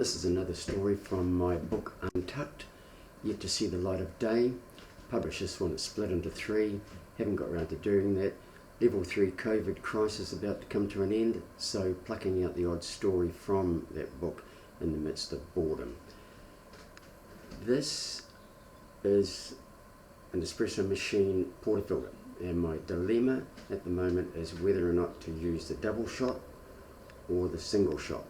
This is another story from my book Untucked, yet to see the light of day. Published this one, it's split into three, haven't got around to doing that. Level 3 COVID crisis about to come to an end, so plucking out the odd story from that book in the midst of boredom. This is an espresso machine portafilter, and my dilemma at the moment is whether or not to use the double shot or the single shot.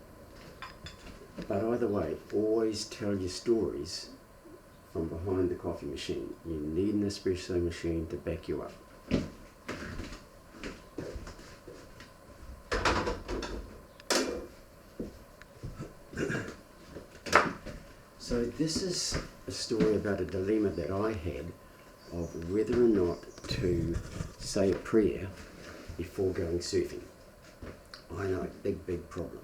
But either way, always tell your stories from behind the coffee machine. You need an espresso machine to back you up. So this is a story about a dilemma that I had of whether or not to say a prayer before going surfing. I know, big problem.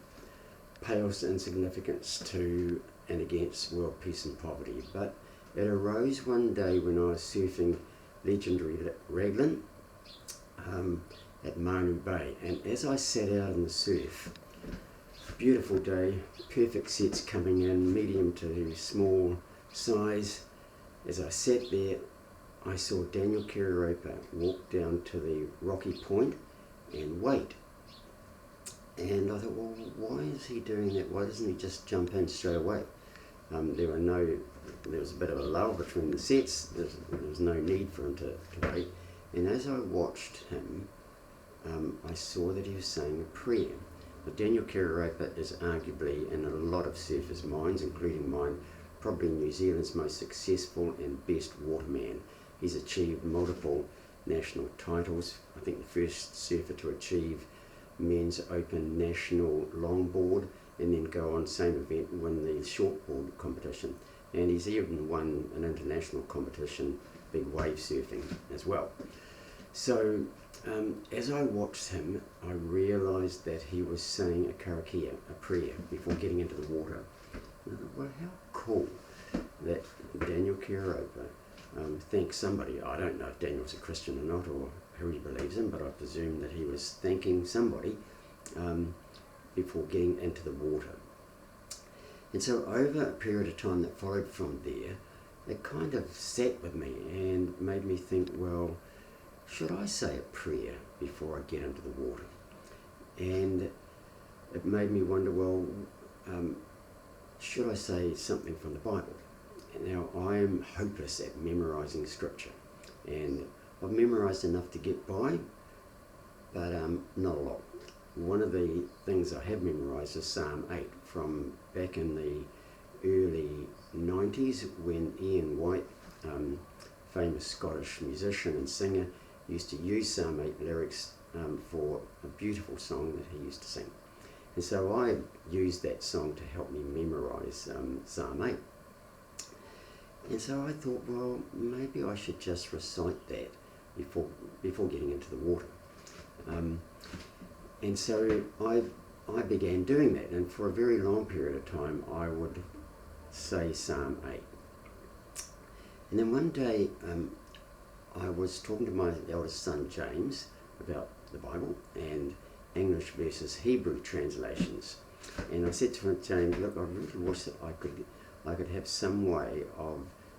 Pales insignificance to and against world peace and poverty, but it arose one day when I was surfing legendary Raglan at Manu Bay, and as I sat out in the surf, beautiful day, perfect sets coming in, medium to small size. As I sat there, I saw Daniel Kiriropa walk down to the rocky point and wait. And I thought, well, why is he doing that? Why doesn't he just jump in straight away? There was a bit of a lull between the sets. There was no need for him to wait. And as I watched him, I saw that he was saying a prayer. But Daniel Kiriropa is arguably, in a lot of surfers' minds, including mine, probably New Zealand's most successful and best waterman. He's achieved multiple national titles. I think the first surfer to achieve men's open national longboard, and then go on same event and win the shortboard competition. And he's even won an international competition, big wave surfing as well. So as I watched him, I realised that he was saying a karakia, a prayer, before getting into the water. And I thought, well, how cool that Daniel Kiriropa thanked somebody. I don't know if Daniel's a Christian or not, or who he believes in, but I presume that he was thanking somebody before getting into the water. And so over a period of time that followed from there, it kind of sat with me and made me think, well, should I say a prayer before I get into the water? And it made me wonder, well, should I say something from the Bible? And now I am hopeless at memorising scripture, and I've memorised enough to get by, but not a lot. One of the things I have memorised is Psalm 8 from back in the early 90s when Ian White, famous Scottish musician and singer, used to use Psalm 8 lyrics for a beautiful song that he used to sing. And so I used that song to help me memorise Psalm 8. And so I thought, well, maybe I should just recite that before getting into the water. And so I began doing that, and for a very long period of time I would say Psalm 8. And then one day I was talking to my eldest son James about the Bible and English versus Hebrew translations. And I said to him, James, look, I really wish that I could have some way of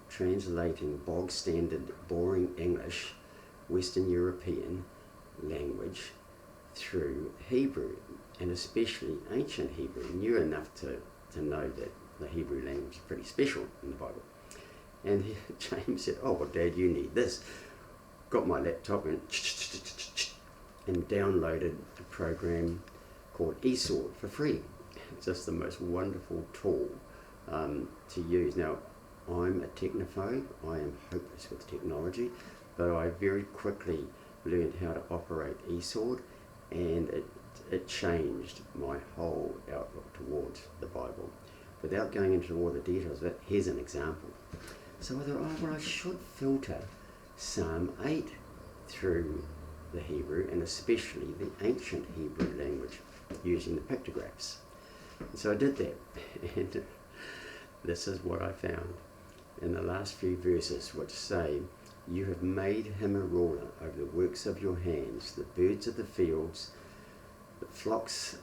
translating bog standard boring English, Western European language through Hebrew, and especially ancient Hebrew. I knew enough to know that the Hebrew language is pretty special in the Bible. And James said, oh, well, Dad, you need this. Got my laptop and downloaded a program called eSword for free. It's just the most wonderful tool to use. Now, I'm a technophobe. I am hopeless with technology, but I very quickly learned how to operate eSword, and it changed my whole outlook towards the Bible. Without going into all the details of it, here's an example. So I thought, oh, well, I should filter Psalm 8 through the Hebrew, and especially the ancient Hebrew language, using the pictographs. And so I did that, and this is what I found in the last few verses, which say, you have made him a ruler over the works of your hands, the birds of the fields, the flocks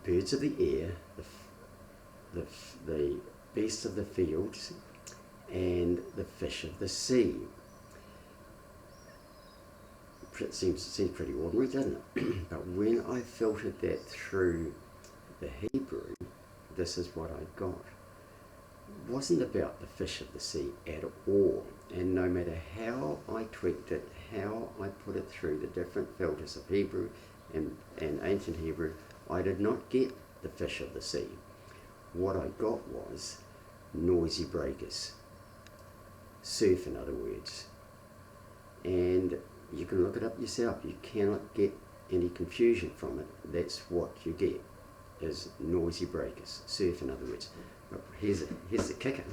birds of the air, the beasts of the fields, and the fish of the sea. It seems pretty ordinary, doesn't it? But when I filtered that through the Hebrew, this is what I got. It wasn't about the fish of the sea at all. And no matter how I tweaked it, how I put it through the different filters of Hebrew and ancient Hebrew, I did not get the fish of the sea. What I got was noisy breakers. Surf, in other words. And you can look it up yourself. You cannot get any confusion from it. That's what you get, is noisy breakers. Surf, in other words. But here's the kicker.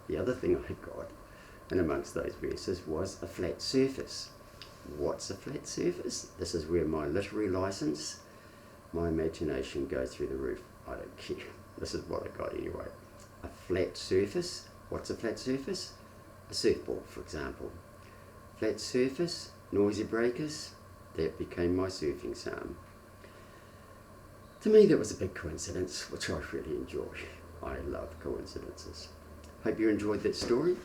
The other thing I got, and amongst those verses, was a flat surface. What's a flat surface? This is where my literary license, my imagination goes through the roof. I don't care. This is what I got anyway. A flat surface. What's a flat surface? A surfboard, for example. Flat surface, noisy breakers, that became my surfing psalm. To me, that was a big coincidence, which I really enjoy. I love coincidences. Hope you enjoyed that story.